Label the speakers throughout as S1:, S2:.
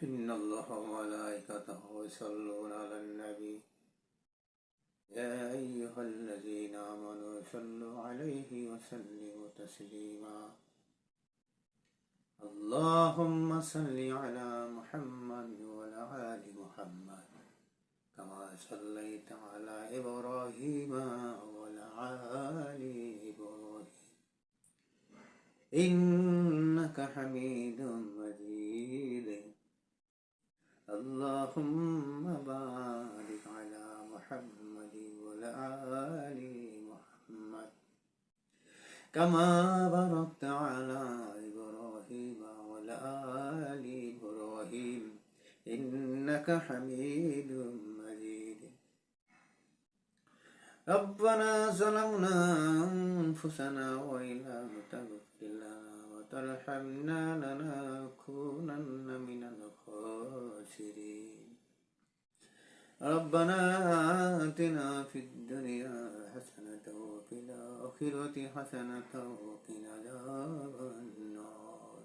S1: إن الله وملائكته يصلون على النبي يا أيها الذين آمنوا صلوا عليه وسلموا تسليما اللهم صل على محمد وعلى آل محمد كما صليت على إبراهيم وعلى آل إبراهيم إنك حميد مجيد اللهم بارك على محمد وعلى آل محمد كما باركت على إبراهيم وعلى آل إبراهيم إنك حميد مجيد ربنا ظلمنا أنفسنا وإن لم تغفر لنا وترحمنا لنكونن من الخاسرين ربنا آتنا في الدنيا حسنة وفي الآخرة حسنة وقنا عذاب النار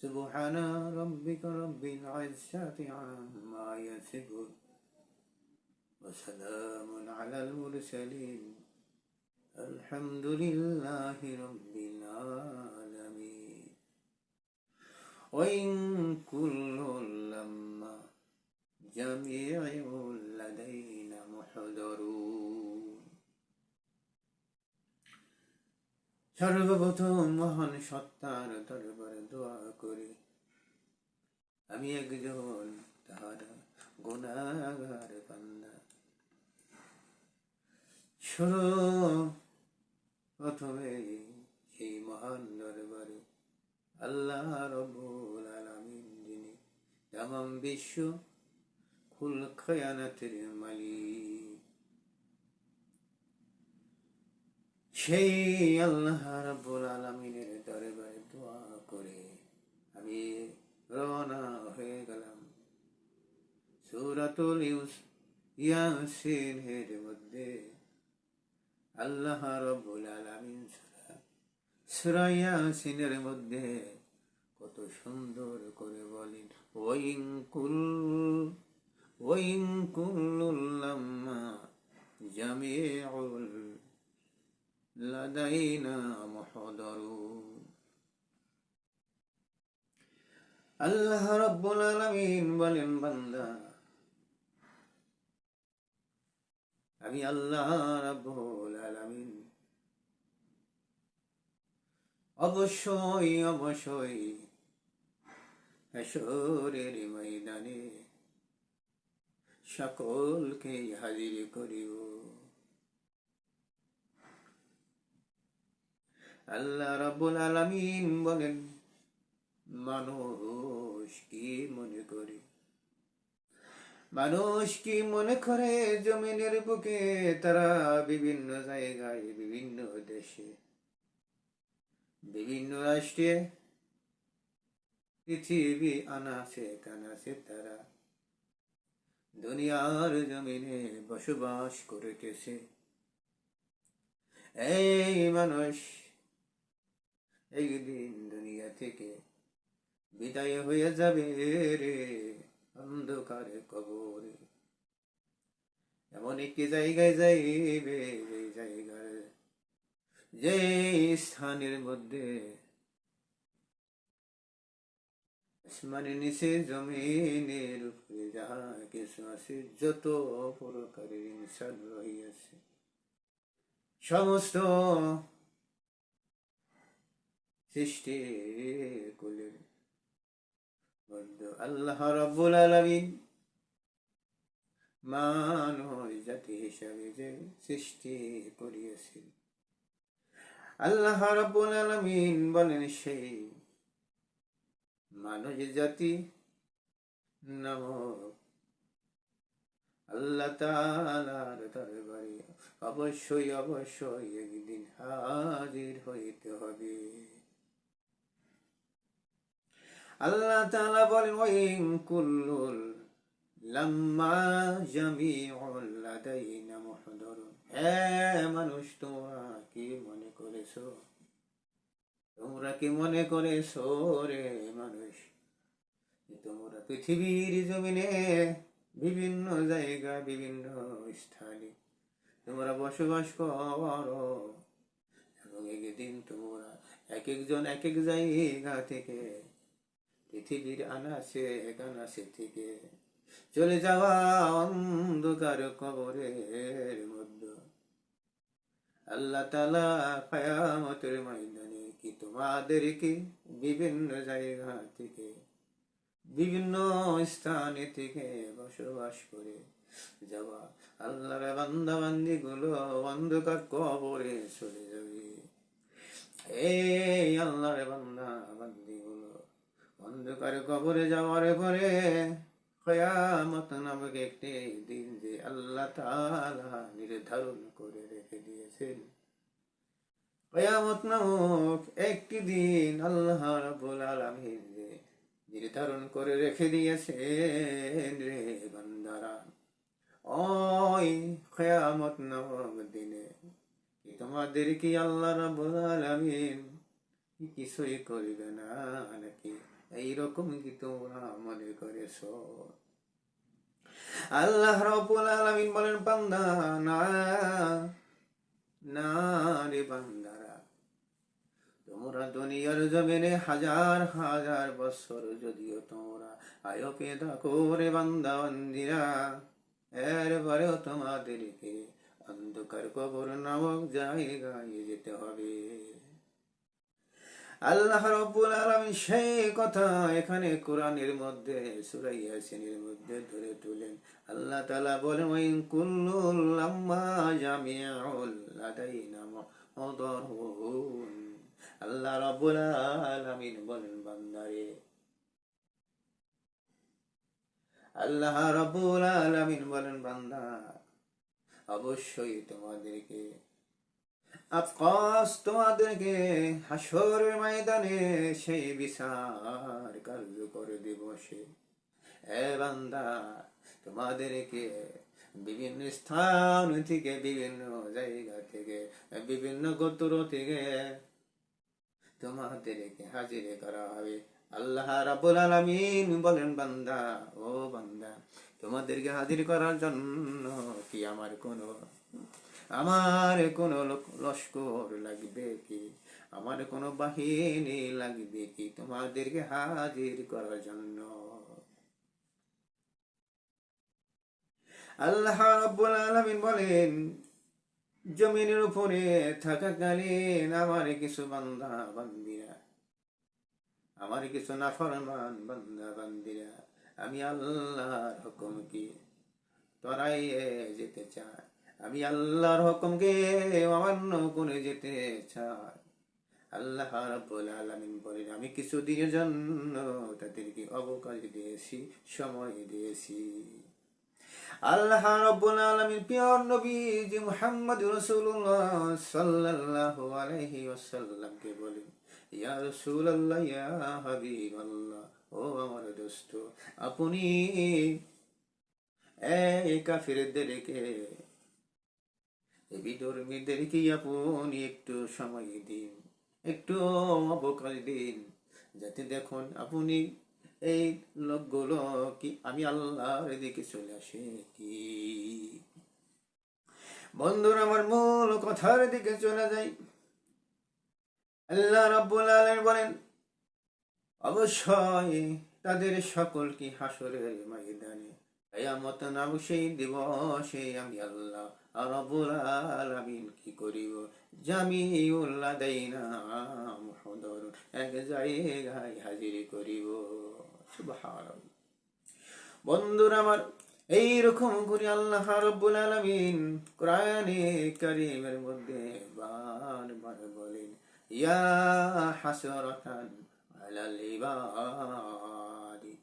S1: سبحان ربك رب العزة عما يصفون وسلام على المرسلين الحمد لله رب العالمين وإن كل لما جميع لدينا محضرون সর্বপ্রথম মহান সত্তার দরবারে দোয়া করি আমি একজন তাহার গুনাহগার বান্দা প্রথমে সেই মহান দরবারে আল্লাহ রব্বুল আলামিন যিনি তামাম বিশ্ব কুল কায়নাতের মালিক সেই আল্লাহ রব্বুল আলামিনের দরবারে দোয়া করে আমি রওনা হয়ে গেলাম সূরাতুল ইয়াসিনের মধ্যে আল্লাহ রব্বুল আলামিন সূরা ইয়াসিনের মধ্যে কত সুন্দর করে বলেন ওয়াইন কুল্লুল লাম্মা জামিউল লাদাইনা মুহদারুন আল্লাহ রব্বুল আলামিন বলেন বান্দা আমি আল্লাহ রব্বুল আলামিন অবশ্যই হাশরের ময়দানে সকলকে হাজির করিব আল্লাহ রাব্বুল আলামিন বলেন মানুষ কি মনে করে জমিনের বুকে তারা বিভিন্ন জায়গায় বিভিন্ন দেশে বিভিন্ন রাষ্ট্রে পৃথিবী আনাচে কানাচে তারা দুনিয়ার জমিনে বসবাস করিতেছে এই মানুষ একদিন দুনিয়া থেকে বিদায় হয়ে যাবে রে অন্ধকারে কবরে এমন একটি জায়গায় যাইবে এই জায়গায় যে স্থানের মধ্যে আসমানের নিচে জমিনের উপরে যাহা কিছু আছে যত প্রকারের ইনসান রহিয়াছে সমস্ত সৃষ্টি কুলের মধ্যে আল্লাহ রাব্বুল আলামিন মানব জাতি হিসাবে যে সৃষ্টি করিয়াছেন আল্লাহ রাব্বুল আলামিন বলেন সেই মানব জাতি নামক আল্লাহ তাআলার দরবারে অবশ্যই একদিন হাজির হইতে হবে আল্লাহ তাআলা বলেন ওয়াইন কুল্লুল লাম্মা জামিউল লাদাইনা মুহদারুন মানুষ তোমরা কি মনে করেছো তোমরা কি মনে করেছো রে মানুষ তোমরা পৃথিবীর জমিনে বিভিন্ন জায়গা বিভিন্ন স্থানে তোমরা বসবাস করো, এবং একদিন তোমরা এক একজন এক এক জায়গা থেকে পৃথিবীর আনাসে কানাসে থেকে চলে যাওয়া অন্ধকার কবরের মধ্যে আল্লাহ তাআলা কিয়ামতের ময়দানে কি তোমাদেরকে বিভিন্ন জায়গা থেকে বিভিন্ন স্থানে থেকে বসবাস করে যাওয়া আল্লাহর বান্দা বান্দি গুলো অন্ধকার কবরে চলে যাবে। এই আল্লাহর বান্দা বান্দি গুলো অন্ধকার কবরে যাওয়ার পরে কিয়ামত নামক একটি দিন যে আল্লাহ তাআলা নির্ধারণ করে রেখে দিয়েছেন, কিয়ামত নামক একটি দিন আল্লাহ রাব্বুল আলামিন যে নির্ধারণ করে রেখে দিয়েছেন রে বান্দারা, ওই কিয়ামত নামক দিনে কি তোমাদের কি আল্লাহ রাব্বুল আলামিন কি কিছুই করবে না নাকি? এইরকম কি তোমরা মনে করেছো? আল্লাহ রাব্বুল আলামিন বলেন, বান্দা না না রে বান্দারা, তোমরা দুনিয়ার জমিনে হাজার হাজার বছর যদিও তোমরা আয়ো পেদা করে বান্দা বান্দিরা, এরপরেও তোমাদেরকে অন্ধকার কবর নামক জায়গায় যেতে হবে। আল্লাহ রাব্বুল আলামিন সেই কথা এখানে কোরআনের মধ্যে সূরা ইয়াসিনের মধ্যে ধরে তুলেন। আল্লাহ তাআলা বলেন, ওয়াইন কুল্লুল লাম্মা জামিউল লাদাইনা মুহদারুন। আল্লাহ রাব্বুল আলামিন বলেন, বান্দারে, আল্লাহ রাব্বুল আলামিন বলেন, বান্দা, অবশ্যই তোমাদেরকে আফকোর্স তোমাদেরকে হাসরের ময়দানে সেই বিচার কার্যকর দিবসে এ বান্দা তোমাদেরকে বিভিন্ন স্থান থেকে বিভিন্ন জায়গা থেকে বিভিন্ন গোত্র থেকে তোমাদেরকে হাজির করা হবে। আল্লাহ রাব্বুল আলামিন বলেন, বান্দা, ও বান্দা, তোমাদেরকে হাজির করার জন্য কি আমার কোনো লস্কর লাগবে কি? আমার কোনো বাহিনী লাগবে কি তোমাদেরকে হাজির করার জন্য? আল্লাহ রাব্বুল আলামিন বলেন, জমিনের উপরে থাকাকালীন আমার কিছু বান্দা বান্দিরা, আমার কিছু নাফরমান বান্দা বান্দিরা আমি আল্লাহর হুকুম কি তরাইয়ে যেতে চায়, আমি আল্লাহর হুকুমকে অমান্য করে যেতে চাই। আল্লাহ রাব্বুল আলামিন বলেন, আমি কিছুদিনের জন্য তাদেরকে অবকাশ দিয়েছি, সময় দিয়েছি। আল্লাহ রাব্বুল আলামিন প্রিয় নবী মুহাম্মদ রাসূলুল্লাহ সাল্লাল্লাহু আলাইহি ওয়াসাল্লামকে বলেন, ইয়া রাসূলুল্লাহ, ইয়া হাবিবাল্লাহ, ও আমার দোস্ত, আপনি এই কাফিরদেরকে, এই বিধর্মীদেরকে আপনি একটু সময় দিন, একটু অবকাশ দিন, যাতে দেখুন আপনি এই লোকগুলো কি আমি আল্লাহর দিকে চলে আসে কি। বন্ধুরা, আমার মূল কথার দিকে চলে যাই। আল্লাহ রাব্বুল আলামিন বলেন, অবশ্যই তাদের সকল কি হাসরের ময়দানে কিয়ামত নামক সেই দিবসে আমি আল্লাহ রাব্বুল আলামিন কি করিব, জামিউল লাদাইনা মুহদারুন, এক জায়গায় হাজির করিব। সুবহানাল্লাহ। বন্ধুরা আমার, এইরকম করে আল্লাহ রাব্বুল আলামিন কোরআনে কারীমের মধ্যে বারবার বলেন, ইয়া হাসরাতান আলাল ইবাদি।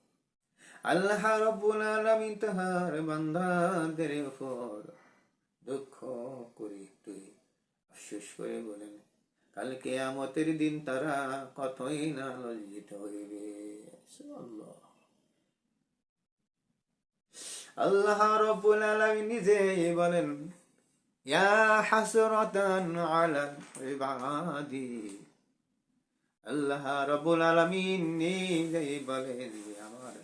S1: আল্লাহ রাব্বুল আলামিন তাহার বান্দাদের উপর দুঃখ করে একটু আফসোস করে বলেন, কাল কিয়ামতের দিন তারা কতই না লজ্জিত হইবে। সুবহানাল্লাহ। আল্লাহ রাব্বুল আলামিন নিজেই বলেন, ইয়া হাসরাতান আলা ইবাদি, আল্লাহ রাব্বুল আলামিন নিজেই বলেন যে আমার